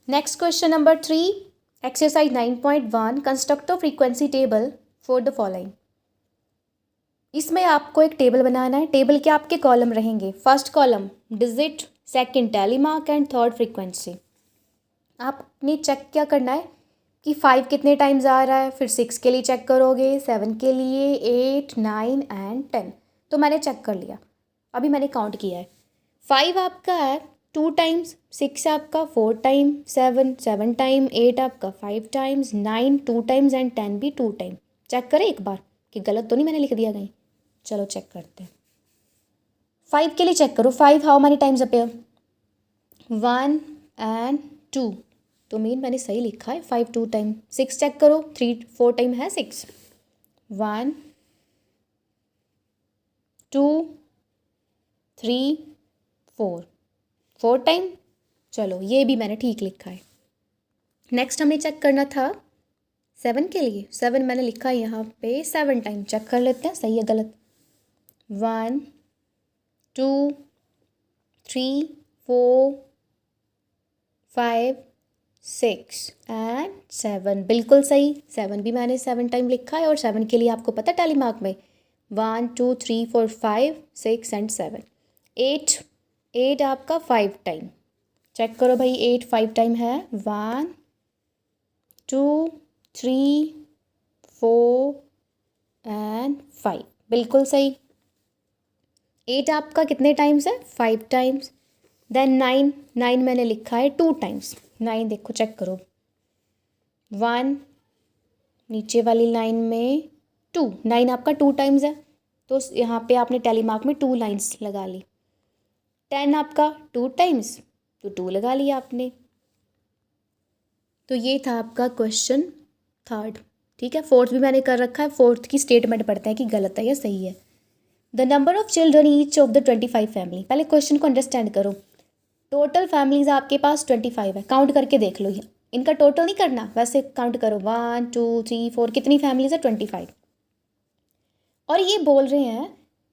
Next question number 3, exercise 9.1, construct a frequency table for the following. इसमें आपको एक table बनाना है। टेबल के आपके कॉलम रहेंगे। First column digit, second telemark and third frequency. आपने चेक क्या करना है कि 5 कितने टाइम्स आ रहा है, फिर 6 के लिए चेक करोगे, 7 के लिए, 8, 9 एंड 10। तो मैंने चेक कर लिया, अभी मैंने काउंट किया है। 5 आपका है 2 टाइम्स, 6 आपका 4 टाइम, 7 टाइम, 8 आपका 5 टाइम्स, 9 2 टाइम्स एंड 10 भी 2 टाइम। चेक करें एक बार कि गलत तो नहीं मैंने लिख दिया कहीं। चलो चेक करते हैं। 5 के लिए चेक करो, 5 how many times appear, 1 and 2। तो मीन मैंने सही लिखा है, 5 2 टाइम। 6 चेक करो, 3 4 टाइम है 6, 1 2 3 4 टाइम। चलो ये भी मैंने ठीक लिखा है। नेक्स्ट हमें चेक करना था 7 के लिए। 7 मैंने लिखा है यहाँ पे 7 टाइम। चेक कर लेते हैं सही है गलत। 1 2 3 4 5 6 एंड 7, बिल्कुल सही। 7 भी मैंने 7 टाइम लिखा है। और 7 के लिए आपको पता है टैली मार्क में 1 2 3 4 5 6 एंड 7। 8 आपका 5 टाइम। चेक करो भाई, 8 5 टाइम है, 1 2 3 4 एंड 5, बिल्कुल सही। 8 आपका कितने टाइम्स है, 5 टाइम्स। देन 9 मैंने लिखा है 2 टाइम्स। 9 देखो चेक करो, 1 नीचे वाली लाइन में 2, 9 आपका 2 टाइम्स है, तो यहाँ पे आपने टैली मार्क में 2 लाइंस लगा ली। 10 आपका 2 टाइम्स, तो 2 लगा लिया आपने। तो ये था आपका क्वेश्चन थर्ड। ठीक है, फोर्थ भी मैंने कर रखा है। फोर्थ की स्टेटमेंट पढ़ते हैं कि गलत है या सही है। The number of children each of the 25 family. पहले क्वेश्चन को अंडरस्टैंड करो। टोटल फैमिलीज आपके पास 25 है, काउंट करके देख लो। इनका टोटल नहीं करना, वैसे काउंट करो 1 2 3 4, कितनी फैमिलीज है 25। और ये बोल रहे हैं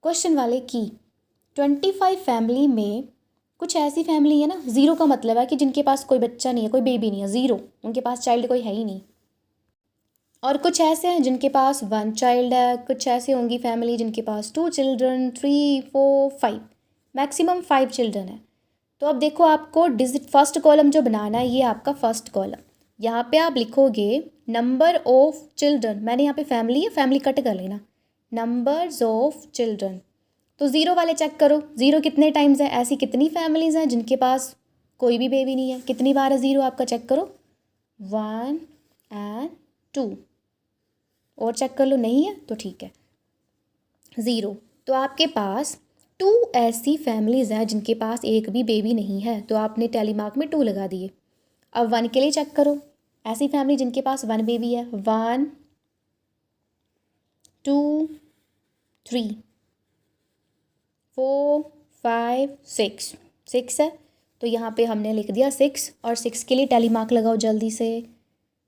क्वेश्चन वाले कि 25 फैमिली में कुछ ऐसी फैमिली है ना, ज़ीरो का मतलब है कि जिनके पास कोई बच्चा नहीं है, कोई बेबी नहीं है, ज़ीरो, उनके पास चाइल्ड कोई है ही नहीं। और कुछ ऐसे हैं जिनके पास 1 चाइल्ड है। कुछ ऐसे होंगी फैमिली जिनके पास 2 चिल्ड्रन, 3 4 5, मैक्सिमम 5 चिल्ड्रन है। तो अब देखो, आपको डिजिट फर्स्ट कॉलम जो बनाना है, ये आपका फर्स्ट कॉलम। यहाँ पे आप लिखोगे नंबर ऑफ चिल्ड्रन। मैंने यहाँ पे फैमिली है, फैमिली कट कर लेना, नंबर्स ऑफ चिल्ड्रन। तो ज़ीरो वाले चेक करो, ज़ीरो कितने टाइम्स है, ऐसी कितनी फैमिलीज़ हैं जिनके पास कोई भी बेबी नहीं है। कितनी बार है ज़ीरो आपका, चेक करो, 1 एंड 2। और चेक कर लो, नहीं है तो ठीक है, ज़ीरो। तो आपके पास 2 ऐसी फैमिलीज़ हैं जिनके पास एक भी बेबी नहीं है, तो आपने टैली मार्क में 2 लगा दिए। अब 1 के लिए चेक करो, ऐसी फैमिली जिनके पास 1 बेबी है, 1 2 3 4 5 6, 6 है, तो यहाँ पे हमने लिख दिया 6। और 6 के लिए टैली मार्क लगाओ जल्दी से,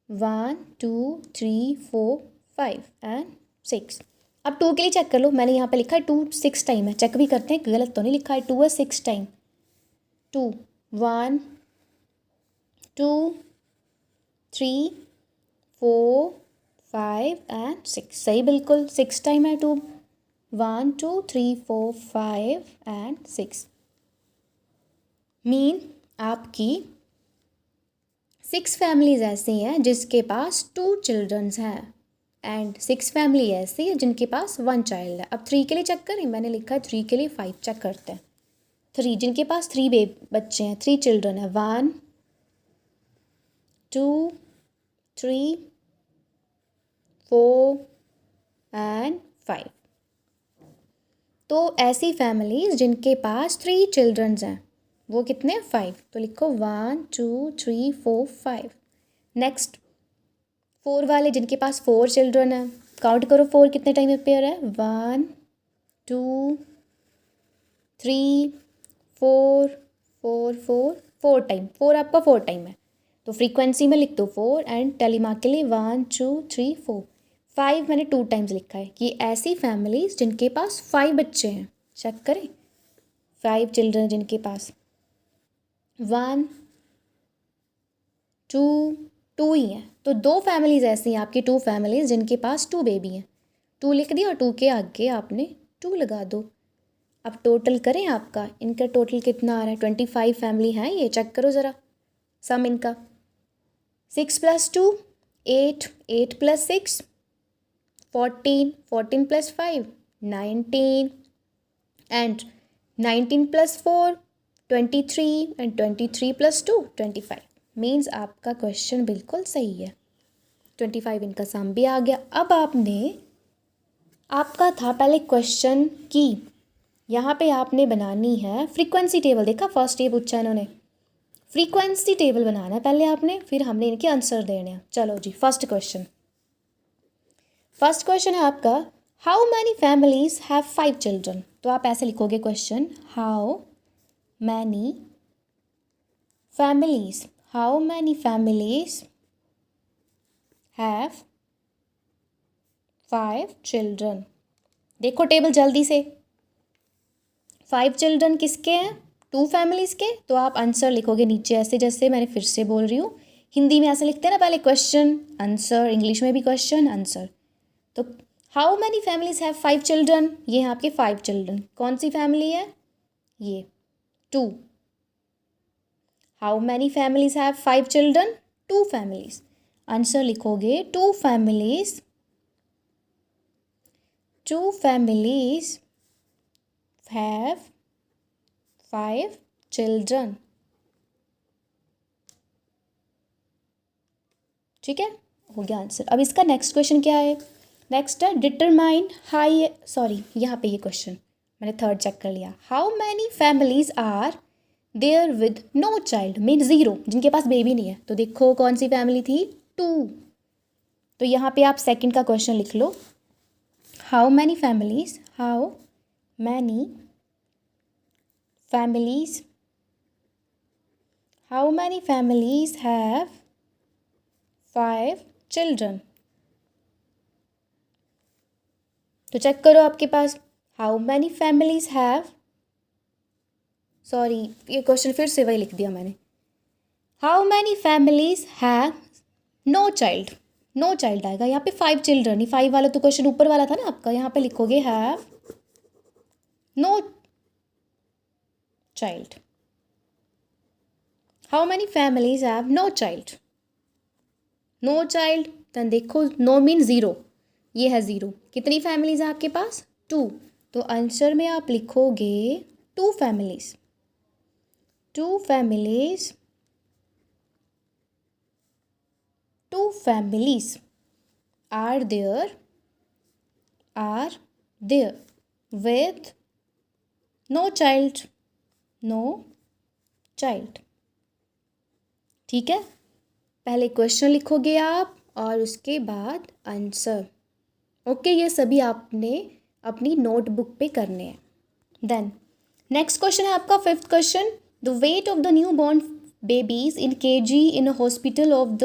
1 2 3 4 5 एंड 6। अब 2 के लिए चेक कर लो, मैंने यहाँ पे लिखा है 2 6 टाइम है। चेक भी करते हैं गलत तो नहीं लिखा है, 2 है 6 टाइम। 2 1 2 3 4 5 एंड 6, सही बिल्कुल, 6 टाइम है 2। 1 2 3 4 5 एंड 6, मीन आपकी 6 फैमिलीज ऐसी हैं जिसके पास 2 चिल्ड्रंस हैं एंड 6 फैमिली ऐसी है जिनके पास 1 चाइल्ड है। अब 3 के लिए चेक करें, मैंने लिखा है 3 के लिए 5, चेक करते हैं। 3 जिनके पास 3 बच्चे हैं, 3 चिल्ड्रन है, 1 2 3 4 एंड 5। तो ऐसी फैमिलीज जिनके पास 3 चिल्ड्रंस हैं, वो कितने, 5। तो लिखो 1 2 3 4 5। नेक्स्ट 4 वाले जिनके पास 4 चिल्ड्रन है, काउंट करो 4 कितने टाइम में पेयर है, 1 2 3 4 4 4 4 टाइम। 4 आपका 4 टाइम है, तो फ्रीक्वेंसी में लिख दो 4 एंड टेलीमार्क के लिए 1 2 3 4। 5 मैंने 2 टाइम्स लिखा है कि ऐसी फैमिलीज जिनके पास 5 बच्चे हैं। चेक करें, 5 चिल्ड्रन जिनके पास 1 टू, टू ही हैं। तो 2 फैमिलीज़ ऐसी हैं आपकी, 2 फैमिलीज़ जिनके पास 2 बेबी हैं। 2 लिख दिया और 2 के आगे आपने 2 लगा दो। अब टोटल करें आपका, इनका टोटल कितना आ रहा है? 25 फैमिली हैं ये, चेक करो ज़रा सम इनका। 6 + 2 8, 8 + 6 14, 14 + 5 19 and 19 + 4 23 and 23 + 2 25। मीन्स आपका क्वेश्चन बिल्कुल सही है। 25 इनका सम भी आ गया। अब आपका था पहले क्वेश्चन की, यहाँ पे आपने बनानी है फ्रीक्वेंसी टेबल। देखा फर्स्ट ये पूछा इन्होंने, फ्रीक्वेंसी टेबल बनाना है पहले आपने, फिर हमने इनके आंसर देने हैं। चलो जी, फर्स्ट क्वेश्चन है आपका, how many families have 5 children. तो आप ऐसे लिखोगे question, how many families have 5 children. देखो टेबल जल्दी से, 5 चिल्ड्रन किसके हैं? 2 फैमिलीज़ के। तो आप आंसर लिखोगे नीचे ऐसे, जैसे मैंने फिर से बोल रही हूँ, हिंदी में ऐसे लिखते हैं ना, पहले क्वेश्चन आंसर, इंग्लिश में भी क्वेश्चन आंसर। तो how many families have 5 children, ये हैं आपके 5 चिल्ड्रन। कौन सी फैमिली है? ये 2। How many families have 5 children? 2 families. Answer लिखोगे 2 फैमिलीज have 5 चिल्ड्रन। ठीक है, हो गया आंसर। अब इसका नेक्स्ट क्वेश्चन क्या है? नेक्स्ट है डिटरमाइन हाई, सॉरी यहाँ पे ये क्वेश्चन मैंने थर्ड चेक कर लिया। How many families are there with no child, mean 0, जिनके पास बेबी नहीं है। तो देखो कौन सी फैमिली थी? 2। तो यहाँ पे आप सेकंड का क्वेश्चन लिख लो, how many families have 5 children. तो चेक करो आपके पास, how many families have, sorry ये क्वेश्चन फिर से वही लिख दिया मैंने, how many families have no child. No child आएगा यहाँ पे, 5 चिल्ड्रन ही, 5 वाला तो क्वेश्चन ऊपर वाला था ना आपका। यहाँ पे लिखोगे have no child. How many families have no child? No child, then देखो नो मीन 0, ये है 0। कितनी फैमिलीज है आपके पास? 2। तो आंसर में आप लिखोगे 2 families. 2 families are there with no child। ठीक है, पहले क्वेश्चन लिखोगे आप और उसके बाद आंसर। ओके, ये सभी आपने अपनी नोटबुक पे करने हैं। देन नेक्स्ट क्वेश्चन है आपका 5th question, the weight of the new born babies in kg in a hospital of the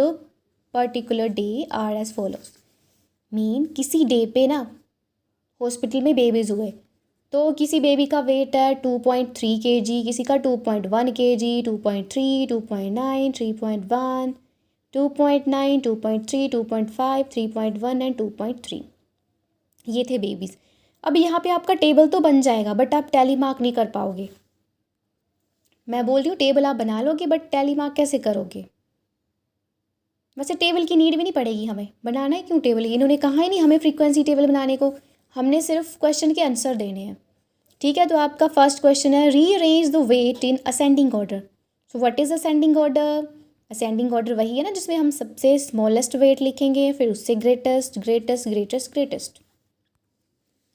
particular day are as follows. Mean किसी डे पे ना हॉस्पिटल में बेबीज हुए, तो किसी बेबी का वेट है 2.3 kg, किसी का 2.1 kg, 2.3, 2.9, 3.1, 2.9, 2.3, 2.5, 3.1 एंड 2.3। ये थे बेबीज़। अब यहाँ पे आपका टेबल तो बन जाएगा, बट आप टैली मार्क नहीं कर पाओगे। मैं बोल रही हूँ टेबल आप बना लोगे, बट टैली मार्क कैसे करोगे? वैसे टेबल की नीड भी नहीं पड़ेगी, हमें बनाना है क्यों टेबल? इन्होंने कहा ही नहीं हमें फ्रीक्वेंसी टेबल बनाने को, हमने सिर्फ क्वेश्चन के आंसर देने हैं। ठीक है, तो आपका फर्स्ट क्वेश्चन है, rearrange the weight in ascending order. So what is ascending order? Ascending order वही है ना जिसमें हम सबसे स्मॉलेस्ट वेट लिखेंगे, फिर उससे ग्रेटेस्ट ग्रेटेस्ट ग्रेटेस्ट ग्रेटेस्ट।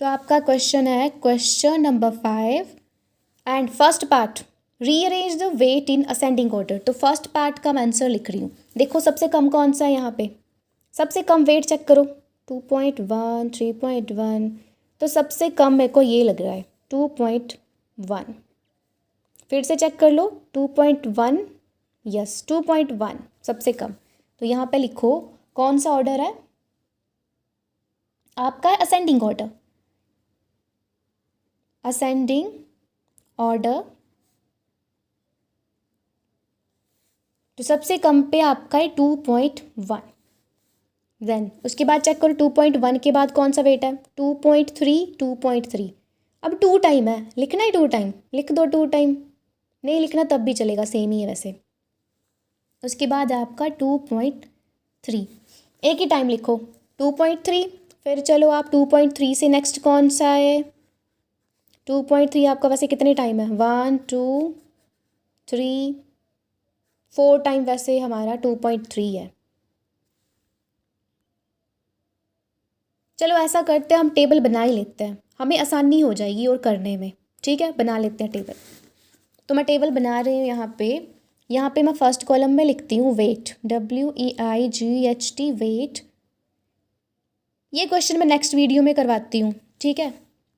तो आपका क्वेश्चन है question number 5 and first part, rearrange the weight in ascending order. तो फर्स्ट पार्ट का मैं आंसर लिख रही हूँ। देखो सबसे कम कौन सा है यहाँ पे? सबसे कम वेट चेक करो, 2.1, 3.1। तो सबसे कम मेरे को ये लग रहा है 2.1। फिर से चेक कर लो, 2.1, यस 2.1 सबसे कम। तो यहाँ पे लिखो कौन सा ऑर्डर है आपका? Ascending order. असेंडिंग ऑर्डर तो सबसे कम पे आपका है 2.1। देन उसके बाद चेक करो 2.1 के बाद कौन सा वेट है, 2.3, 2.3। अब 2 टाइम है, लिखना है 2 टाइम, लिख दो 2 टाइम, नहीं लिखना तब भी चलेगा, सेम ही है वैसे। उसके बाद है आपका 2.3, एक ही टाइम लिखो 2.3। फिर चलो आप 2.3 से नेक्स्ट कौन सा है, 2.3 आपका वैसे कितने टाइम है, 1 2 3 4 टाइम वैसे हमारा 2.3 है। चलो ऐसा करते हैं, हम टेबल बना ही लेते हैं, हमें आसानी हो जाएगी और करने में। ठीक है, बना लेते हैं टेबल। तो मैं टेबल बना रही हूँ यहाँ पे मैं फर्स्ट कॉलम में लिखती हूँ वेट, WEIGHT वेट। ये क्वेश्चन मैं नेक्स्ट वीडियो में करवाती हूँ, ठीक है।